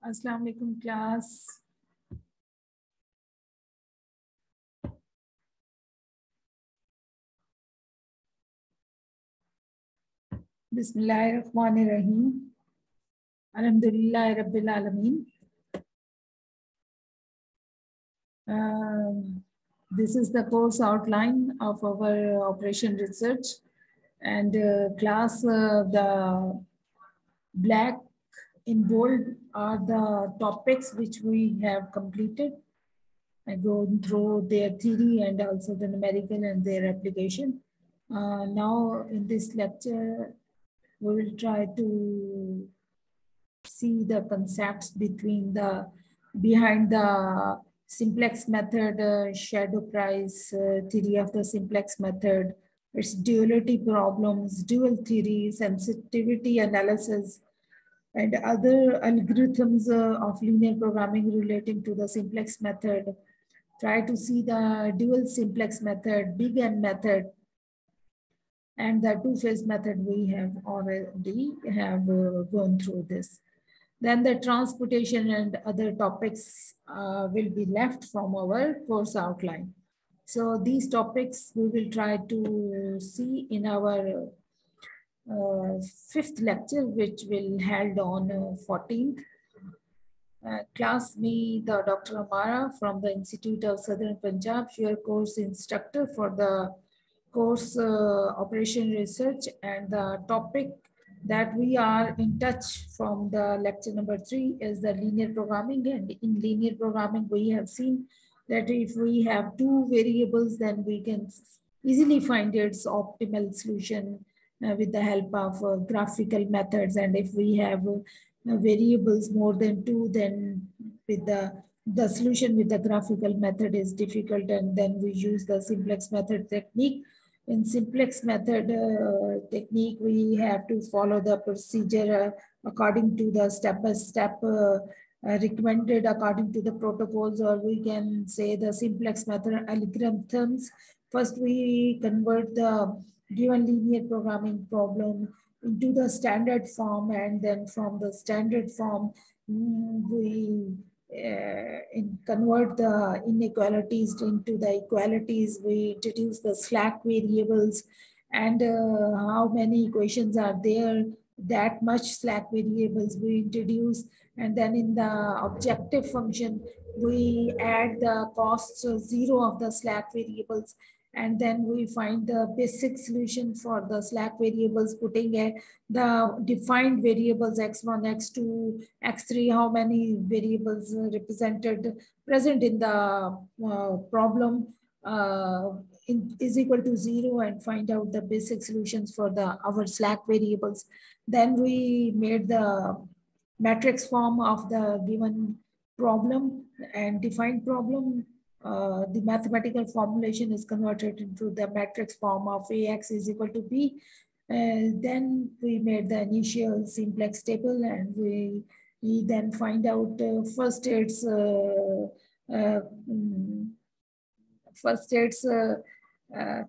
Assalamu alaikum class. Bismillahirrahmanirrahim. Alhamdulillahi Rabbil Alameen. This is the course outline of our operation research and class. The black in bold are the topics which we have completed. I go through their theory and also the numerical and their application. Now in this lecture, we will try to see the concepts behind the simplex method, shadow price, theory of the simplex method, its duality problems, dual theory, sensitivity analysis, and other algorithms of linear programming relating to the simplex method. Try to see the dual simplex method, big N method, and the two-phase method we have already gone through this. Then the transportation and other topics will be left from our course outline. So these topics we will try to see in our fifth lecture, which will held on 14th. Class me, the Dr. Amara from the Institute of Southern Punjab, your course instructor for the course operation research, and the topic that we are in touch from the lecture number 3 is the linear programming. And in linear programming, we have seen that if we have two variables, then we can easily find its optimal solution with the help of graphical methods. And if we have variables more than two, then with the solution with the graphical method is difficult, and then we use the simplex method technique. In simplex method technique, we have to follow the procedure according to the step-by-step recommended according to the protocols, or we can say the simplex method algorithms. First, we convert the given linear programming problem into the standard form, and then from the standard form, we convert the inequalities into the equalities. We introduce the slack variables, and how many equations are there, that much slack variables we introduce. And then in the objective function, we add the cost zero of the slack variables, and then we find the basic solution for the slack variables, putting the defined variables x1, x2, x3, how many variables present in the problem is equal to 0, and find out the basic solutions for our slack variables. Then we made the matrix form of the given problem and defined problem. The mathematical formulation is converted into the matrix form of AX is equal to B. Then we made the initial simplex table, and we then find out first its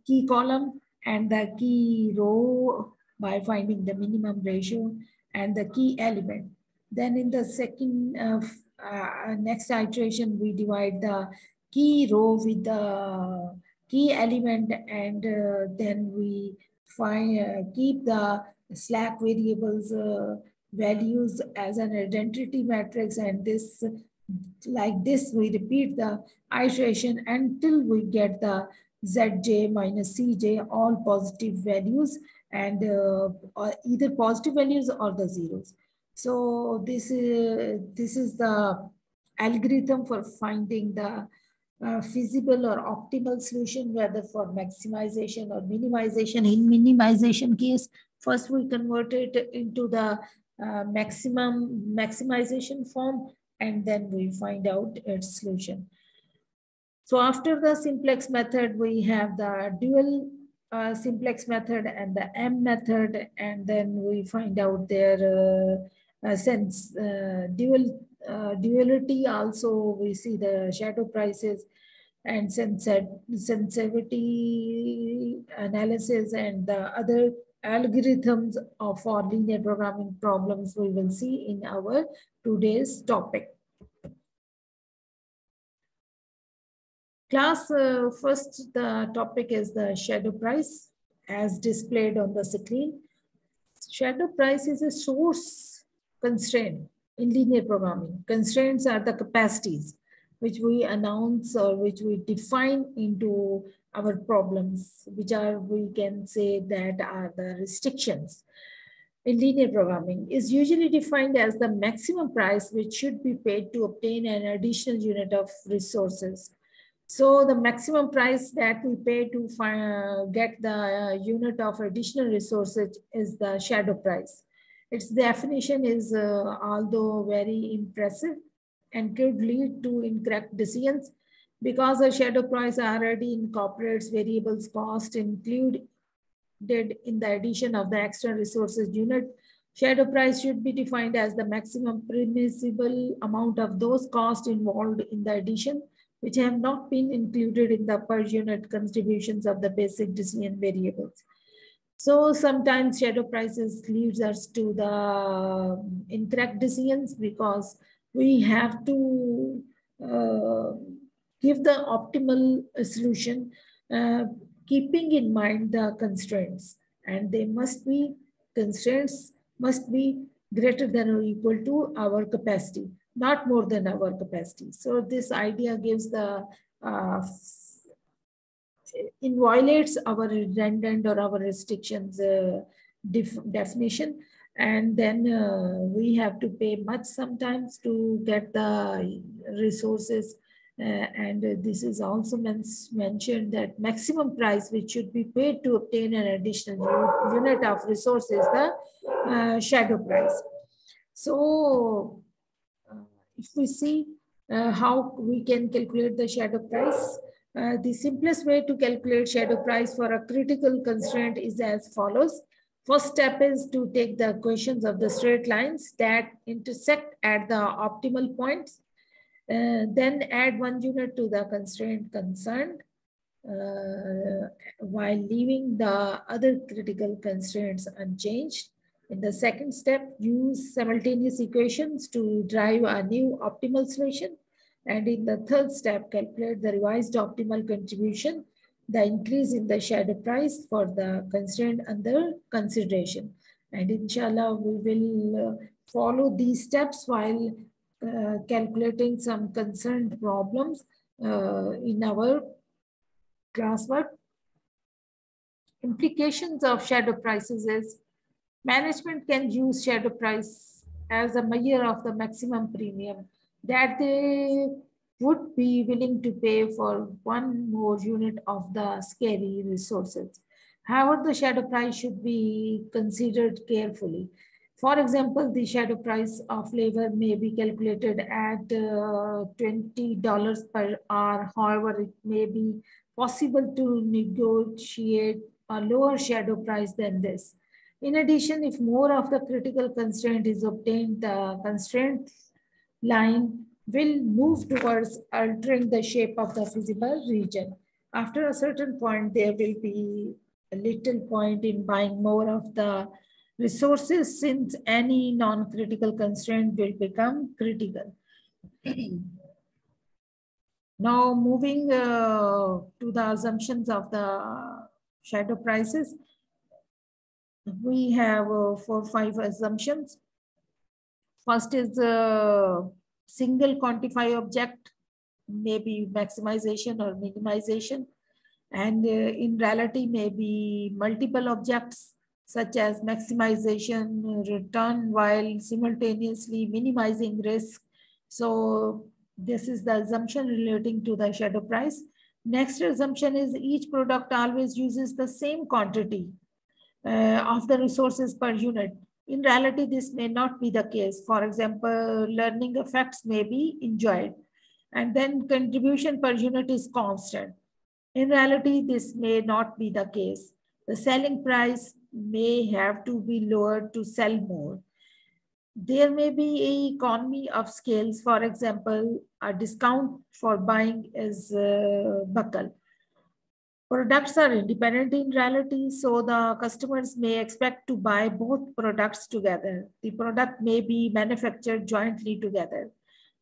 key column and the key row by finding the minimum ratio and the key element. Then in the second next iteration, we divide the key row with the key element, and then we keep the slack variables values as an identity matrix, and this like this we repeat the iteration until we get the zj minus cj all positive values, and either positive values or the zeros. So this is the algorithm for finding the feasible or optimal solution, whether for maximization or minimization. In minimization case, first we convert it into the maximization form, and then we find out its solution. So after the simplex method, we have the dual simplex method and the M method, and then we find out their duality. Also, we see the shadow prices and sensitivity analysis, and the other algorithms for linear programming problems we will see in our today's topic. Class, first the topic is the shadow price as displayed on the screen. Shadow price is a source constraint in linear programming. Constraints are the capacities which we announce or which we define into our problems, which are, we can say that are the restrictions. In linear programming is usually defined as the maximum price which should be paid to obtain an additional unit of resources. So the maximum price that we pay to get the unit of additional resources is the shadow price. Its definition is although very impressive and could lead to incorrect decisions because a shadow price already incorporates variables cost included in the addition of the extra resources unit. Shadow price should be defined as the maximum permissible amount of those costs involved in the addition which have not been included in the per unit contributions of the basic decision variables. So sometimes shadow prices leads us to the incorrect decisions because we have to give the optimal solution, keeping in mind the constraints, and they must be, constraints must be greater than or equal to our capacity, not more than our capacity. So this idea gives the, it violates our redundant or our restrictions definition. And then we have to pay much sometimes to get the resources. And this is also mentioned that maximum price which should be paid to obtain an additional unit of resources, the shadow price. So if we see how we can calculate the shadow price, the simplest way to calculate shadow price for a critical constraint is as follows. First step is to take the equations of the straight lines that intersect at the optimal points. Then add 1 unit to the constraint concerned while leaving the other critical constraints unchanged. In the second step, use simultaneous equations to drive a new optimal solution. And in the third step, calculate the revised optimal contribution, the increase in the shadow price for the constraint under consideration. And inshallah, we will follow these steps while calculating some concerned problems in our classwork. Implications of shadow prices is management can use shadow price as a measure of the maximum premium that they would be willing to pay for one more unit of the scary resources. However, the shadow price should be considered carefully. For example, the shadow price of labor may be calculated at $20 per hour. However, it may be possible to negotiate a lower shadow price than this. In addition, if more of the critical constraint is obtained, the constraint line will move towards altering the shape of the feasible region. After a certain point, there will be a little point in buying more of the resources since any non-critical constraint will become critical. Now, moving to the assumptions of the shadow prices, we have 4 or 5 assumptions. First is single quantify object, maybe maximization or minimization. And in reality, maybe multiple objects such as maximization, return while simultaneously minimizing risk. So this is the assumption relating to the shadow price. Next assumption is each product always uses the same quantity of the resources per unit. In reality, this may not be the case. For example, learning effects may be enjoyed, and then contribution per unit is constant. In reality, this may not be the case. The selling price may have to be lowered to sell more. There may be an economy of scales. For example, a discount for buying is buckle. Products are independent in reality, so the customers may expect to buy both products together. The product may be manufactured jointly together.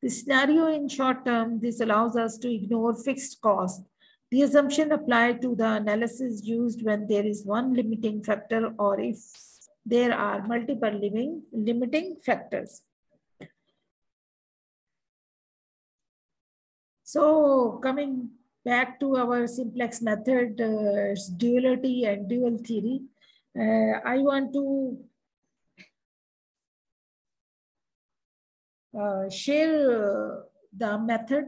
The scenario in short term, this allows us to ignore fixed cost. The assumption applied to the analysis used when there is one limiting factor or if there are multiple limiting factors. So coming back to our simplex method, duality and dual theory, I want to share the method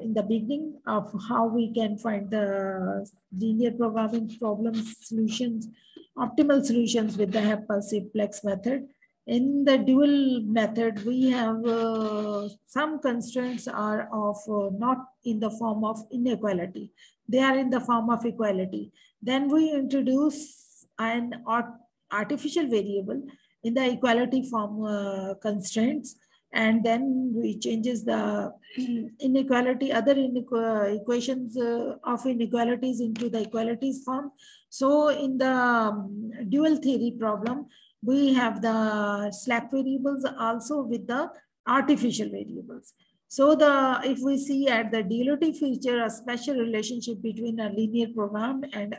in the beginning of how we can find the linear programming problem solutions, optimal solutions with the HEPA simplex method. In the dual method, we have some constraints are of not in the form of inequality. They are in the form of equality. Then we introduce an artificial variable in the equality form constraints, and then we changes the inequality, other equations of inequalities into the equalities form. So in the dual theory problem, we have the slack variables also with the artificial variables. So if we see at the duality feature, a special relationship between a linear program and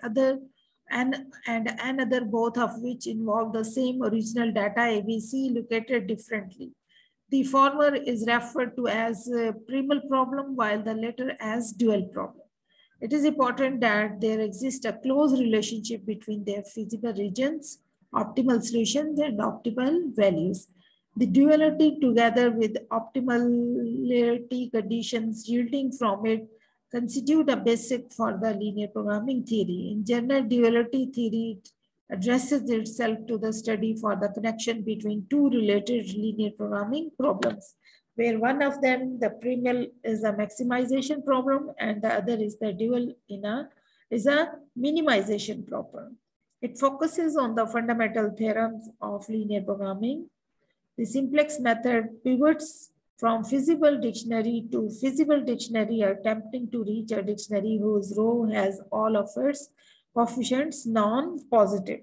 another, both of which involve the same original data ABC located differently. The former is referred to as a primal problem, while the latter as dual problem. It is important that there exists a close relationship between their feasible regions, optimal solutions, and optimal values. The duality together with optimality conditions yielding from it constitute a basic for the linear programming theory. In general, duality theory addresses itself to the study for the connection between two related linear programming problems, where one of them, the primal, is a maximization problem and the other is the dual is a minimization problem. It focuses on the fundamental theorems of linear programming. The simplex method pivots from feasible dictionary to feasible dictionary, attempting to reach a dictionary whose row has all of its coefficients non-positive.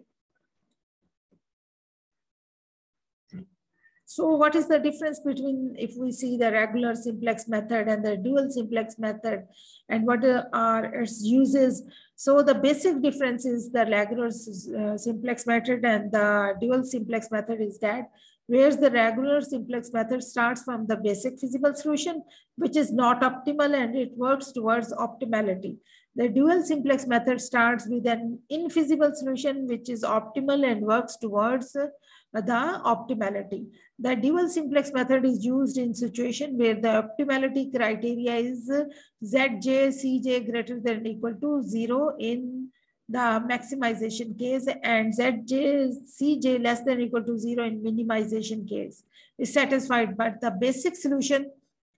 So what is the difference between, if we see the regular simplex method and the dual simplex method, and what are its uses? So the basic difference is the regular simplex method and the dual simplex method is that, whereas the regular simplex method starts from the basic feasible solution, which is not optimal, and it works towards optimality. The dual simplex method starts with an infeasible solution, which is optimal and works towards the optimality. The dual simplex method is used in situation where the optimality criteria is Zj, Cj greater than or equal to 0 in the maximization case, and Zj, Cj less than or equal to 0 in minimization case is satisfied, but the basic solution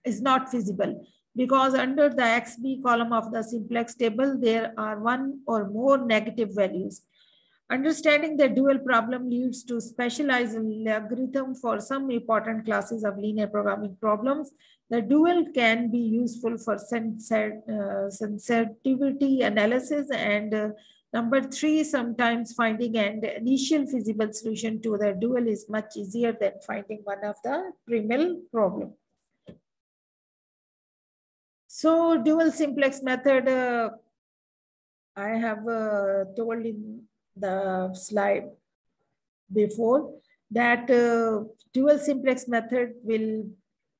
is not feasible because under the XB column of the simplex table, there are one or more negative values. Understanding the dual problem leads to specialized algorithm for some important classes of linear programming problems. The dual can be useful for sensitivity analysis, and number 3, sometimes finding an initial feasible solution to the dual is much easier than finding one of the primal problem. So dual simplex method, I have told in the slide before that dual simplex method will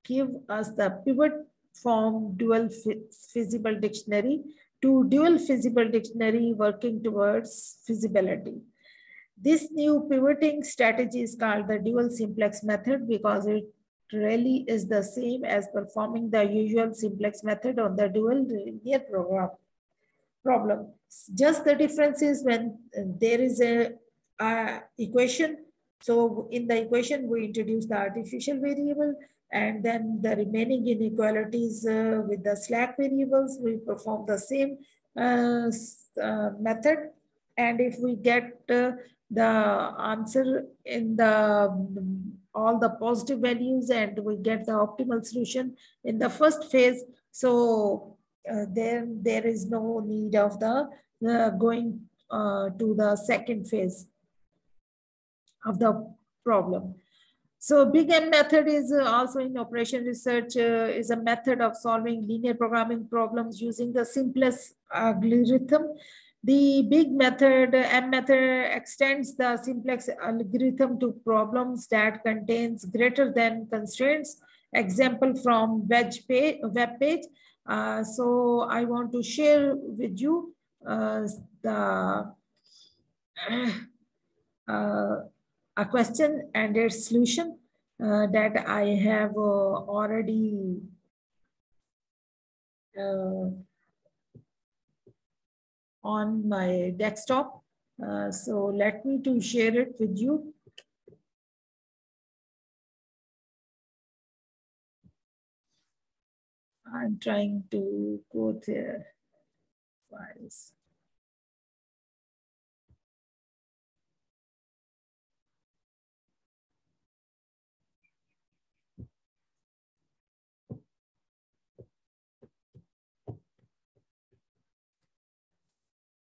give us the pivot from dual feasible dictionary to dual feasible dictionary working towards feasibility. This new pivoting strategy is called the dual simplex method because it really is the same as performing the usual simplex method on the dual linear problem. Just the difference is when there is a equation. So in the equation, we introduce the artificial variable, and then the remaining inequalities with the slack variables, we perform the same method. And if we get the answer in the all the positive values and we get the optimal solution in the first phase, so then there is no need of the going to the second phase of the problem. So Big M method is also in operation research is a method of solving linear programming problems using the simplest algorithm. The Big method, M method, extends the simplex algorithm to problems that contains greater than constraints. Example from web page. So I want to share with you the a question and its solution that I have already on my desktop. So let me to share it with you. I'm trying to go there. Files.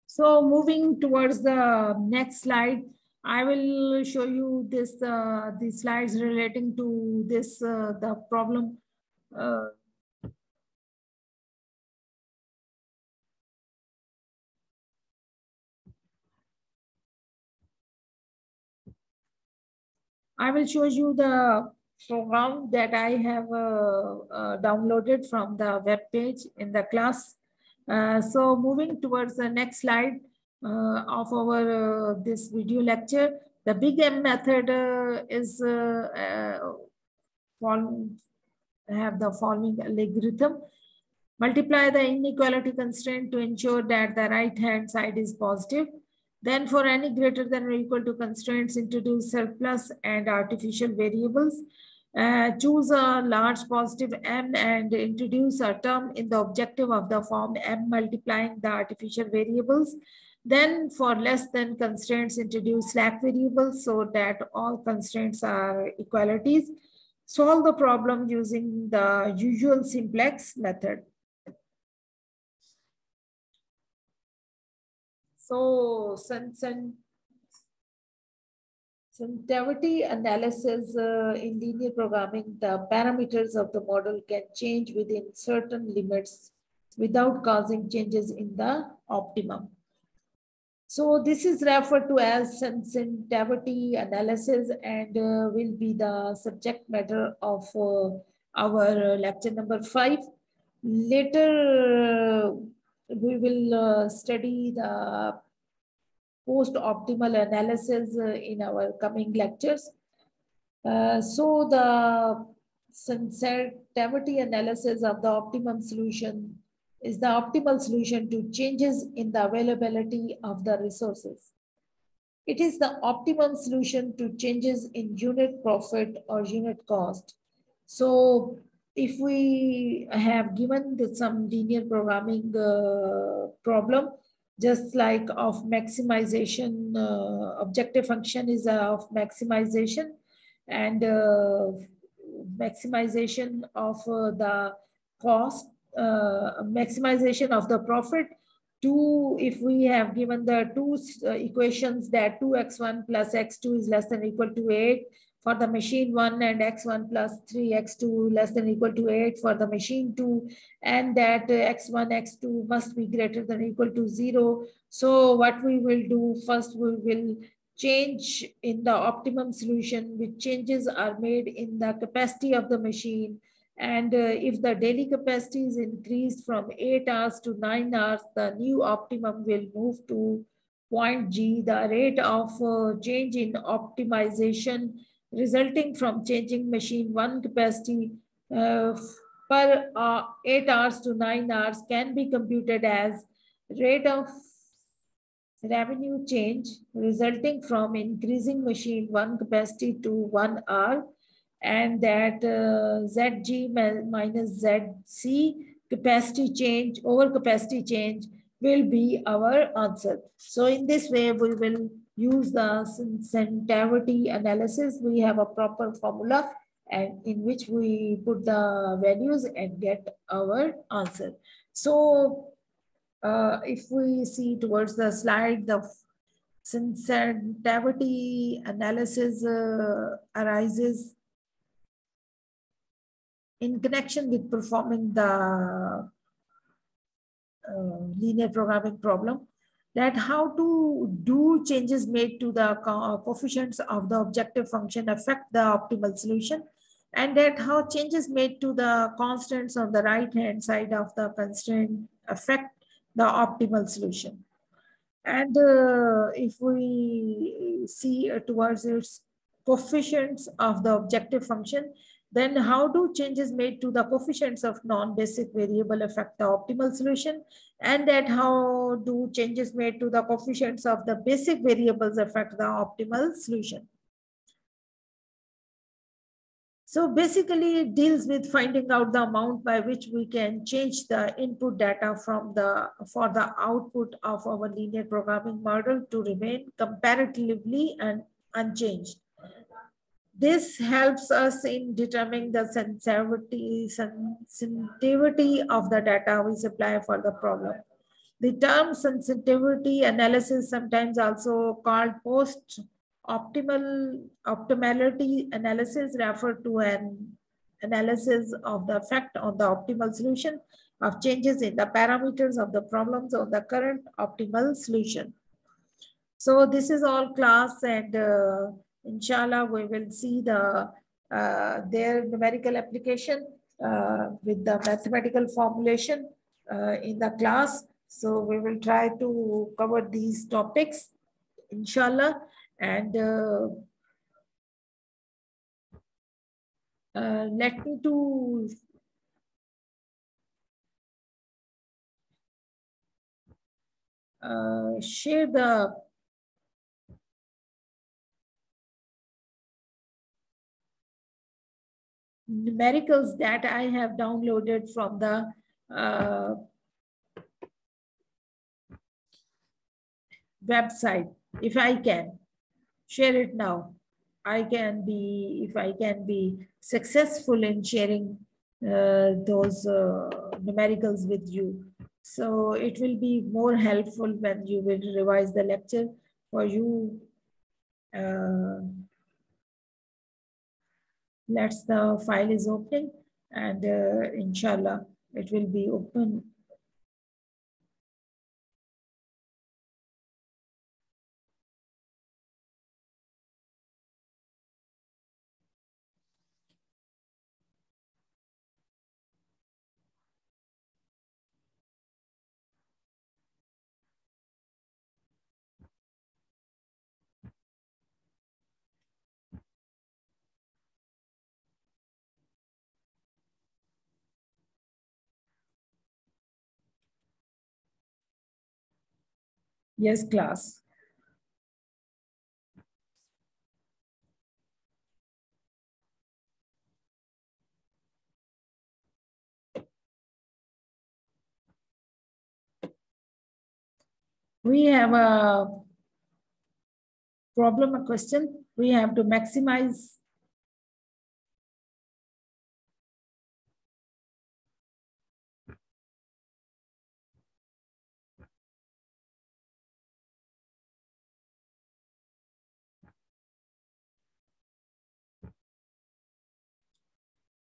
So moving towards the next slide, I will show you this the slides relating to this the problem. I will show you the program that I have downloaded from the web page in the class. So moving towards the next slide of our this video lecture, the Big M method is have the following algorithm. Multiply the inequality constraint to ensure that the right hand side is positive. Then for any greater than or equal to constraints, introduce surplus and artificial variables. Choose a large positive M and introduce a term in the objective of the form M multiplying the artificial variables. Then for less than constraints, introduce slack variables so that all constraints are equalities. Solve the problem using the usual simplex method. So sensitivity analysis in linear programming, the parameters of the model can change within certain limits without causing changes in the optimum. So this is referred to as sensitivity analysis and will be the subject matter of our lecture number 5. Later, we will study the post-optimal analysis in our coming lectures. So the sensitivity analysis of the optimum solution is the optimal solution to changes in the availability of the resources. It is the optimum solution to changes in unit profit or unit cost. So if we have given some linear programming problem, just like of maximization, objective function is of maximization and maximization of the cost, maximization of the profit. Two, if we have given the two equations that 2x1 plus x2 is less than or equal to 8 for the machine 1 and x1 plus 3x2 less than or equal to 8 for the machine 2, and that x1, x2 must be greater than or equal to 0. So what we will do, first we will change in the optimum solution, which changes are made in the capacity of the machine. And if the daily capacity is increased from 8 hours to 9 hours, the new optimum will move to point G. The rate of change in optimization resulting from changing machine 1 capacity per 8 hours to 9 hours can be computed as rate of revenue change resulting from increasing machine 1 capacity to 1 hour, and that ZG minus ZC capacity change over capacity change will be our answer. So in this way, we will use the sensitivity analysis. We have a proper formula and in which we put the values and get our answer. So if we see towards the slide, the sensitivity analysis arises in connection with performing the linear programming problem, that how to do changes made to the coefficients of the objective function affect the optimal solution, and that how changes made to the constants on the right hand side of the constraint affect the optimal solution. And if we see towards its coefficients of the objective function, then how do changes made to the coefficients of non-basic variable affect the optimal solution, and that how do changes made to the coefficients of the basic variables affect the optimal solution. So basically it deals with finding out the amount by which we can change the input data for the output of our linear programming model to remain comparatively and unchanged. This helps us in determining the sensitivity of the data we supply for the problem. The term sensitivity analysis, sometimes also called optimality analysis, refer to an analysis of the effect on the optimal solution of changes in the parameters of the problems on the current optimal solution. So this is all class, and inshallah we will see their numerical application with the mathematical formulation in the class. So we will try to cover these topics, inshallah. And let me to share the numericals that I have downloaded from the website. If I can share it now, if I can be successful in sharing those numericals with you. So it will be more helpful when you will revise the lecture for you. Let's the file is opening, and inshallah it will be open. Yes, class. We have a problem, a question. We have to maximize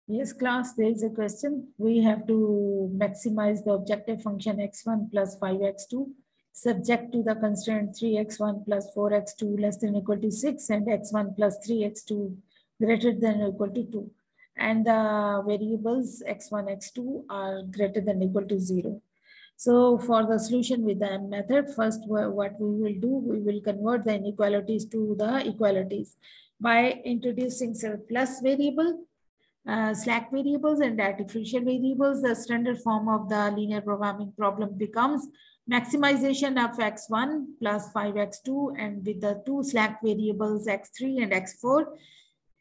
Yes, class, there is a question. We have to maximize the objective function x1 plus 5x2 subject to the constraint 3x1 plus 4x2 less than or equal to 6 and x1 plus 3x2 greater than or equal to 2. And the variables x1, x2 are greater than or equal to 0. So for the solution with the M method, first what we will do, we will convert the inequalities to the equalities by introducing surplus variable, slack variables and artificial variables. The standard form of the linear programming problem becomes maximization of x1 plus 5x2 and with the two slack variables x3 and x4,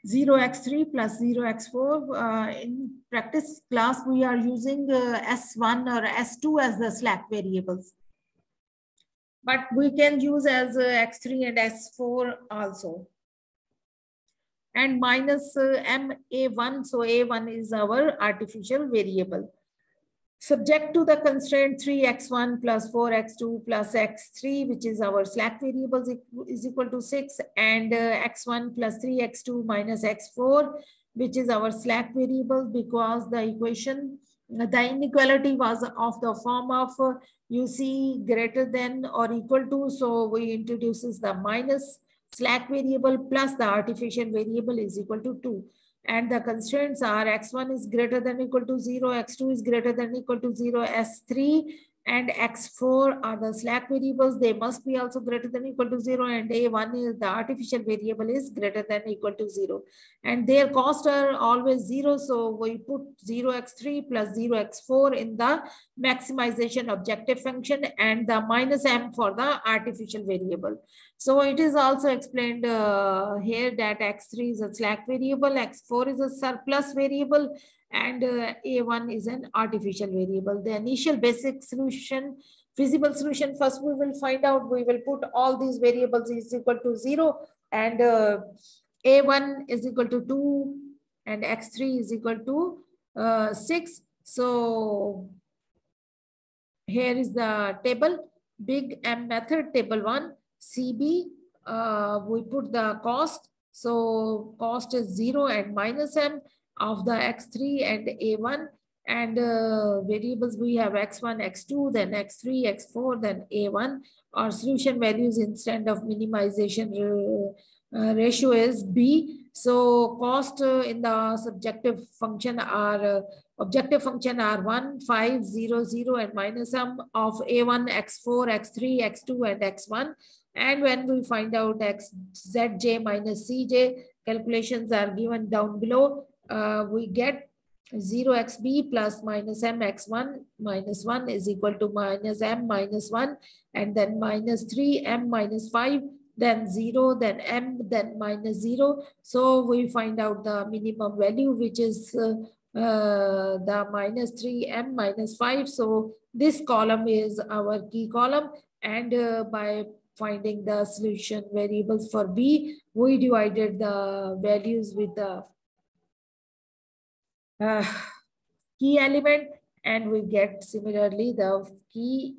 0x3 plus 0x4. In practice class, we are using S1 or S2 as the slack variables. But we can use as x3 and s4 also. And minus MA1, so A1 is our artificial variable. subject to the constraint 3x1 plus 4x2 plus x3, which is our slack variables, is equal to 6, and x1 plus 3x2 minus x4, which is our slack variable, because the equation, the inequality was of the form of you see greater than or equal to, so we introduces the minus slack variable plus the artificial variable is equal to 2. And the constraints are x1 is greater than or equal to 0, x2 is greater than or equal to 0, s3 and x4 are the slack variables. They must be also greater than or equal to 0, and a1 is the artificial variable is greater than or equal to 0. And their costs are always 0, so we put 0x3 plus 0x4 in the maximization objective function and the minus m for the artificial variable. So it is also explained here that x3 is a slack variable, x4 is a surplus variable, and a1 is an artificial variable. The initial basic solution, feasible solution, first we will find out, we will put all these variables is equal to 0, and a1 is equal to 2 and x3 is equal to 6. So here is the table, big M method, table 1, CB, we put the cost. So cost is 0 and minus M of the x3 and a1, and variables we have x1, x2, then x3, x4, then a1. Our solution values instead of minimization ratio is B. So cost in the subjective function are objective function are 1, 5, 0, 0 and minus m of a1, x4, x3, x2 and x1. And when we find out zj minus cj, calculations are given down below. We get 0xb plus minus m x1 minus 1 is equal to minus m minus 1, and then minus 3 m minus 5, then 0, then m, then minus 0. So we find out the minimum value, which is the minus 3m minus 5. So this column is our key column, and by finding the solution variables for B, we divided the values with the key element, and we get similarly the key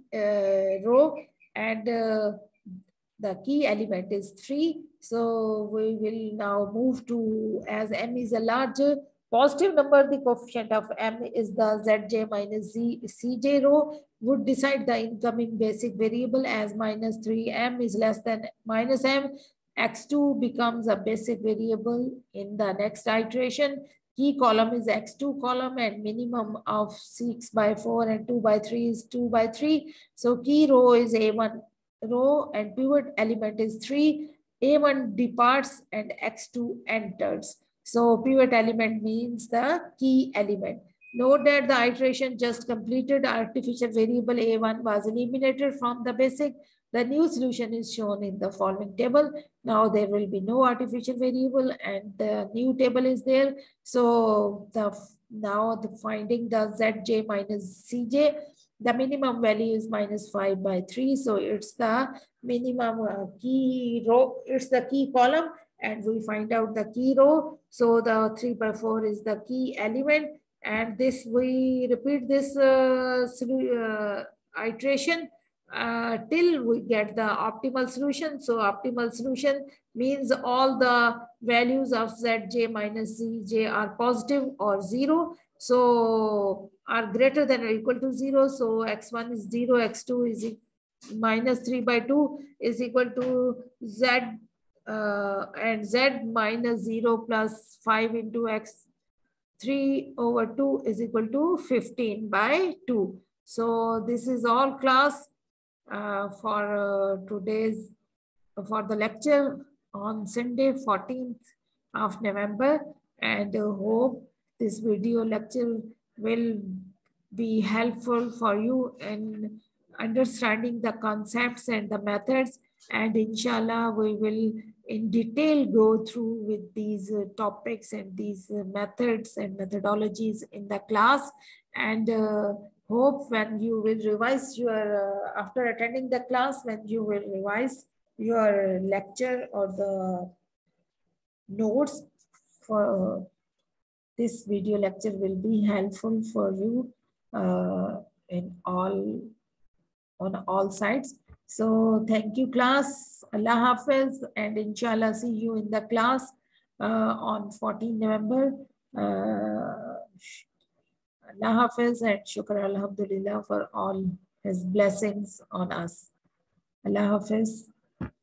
row, and the key element is 3. So we will now move to, as m is a larger positive number, the coefficient of m is the zj minus cj row, would decide the incoming basic variable as minus 3m is less than minus m. x2 becomes a basic variable in the next iteration. Key column is x2 column, and minimum of 6 by 4 and 2 by 3 is 2 by 3. So key row is a1 row and pivot element is 3. A1 departs and x2 enters. So pivot element means the key element. Note that the iteration just completed, artificial variable a1 was eliminated from the basic. The new solution is shown in the following table. Now there will be no artificial variable and the new table is there. So now the finding the zj minus cj, the minimum value is minus 5 by 3. So it's the minimum key row, it's the key column, and we find out the key row. So the 3 by 4 is the key element, and this we repeat this iteration till we get the optimal solution. So optimal solution means all the values of zj minus cj are positive or 0. So are greater than or equal to 0. So x1 is 0, x2 is minus 3 by 2 is equal to z, and z minus 0 plus 5 into x 3 over 2 is equal to 15 by 2. So this is all class for today's, for the lecture on Sunday 14th of November, and hope this video lecture will be helpful for you in understanding the concepts and the methods, and inshallah we will in detail go through with these topics and these methods and methodologies in the class, and hope when you will revise your, after attending the class, when you will revise your lecture or the notes for this video lecture will be helpful for you in on all sides. So thank you, class. Allah Hafiz, and inshallah see you in the class on 14 November. Allah Hafiz and Shukr Alhamdulillah for all his blessings on us. Allah Hafiz.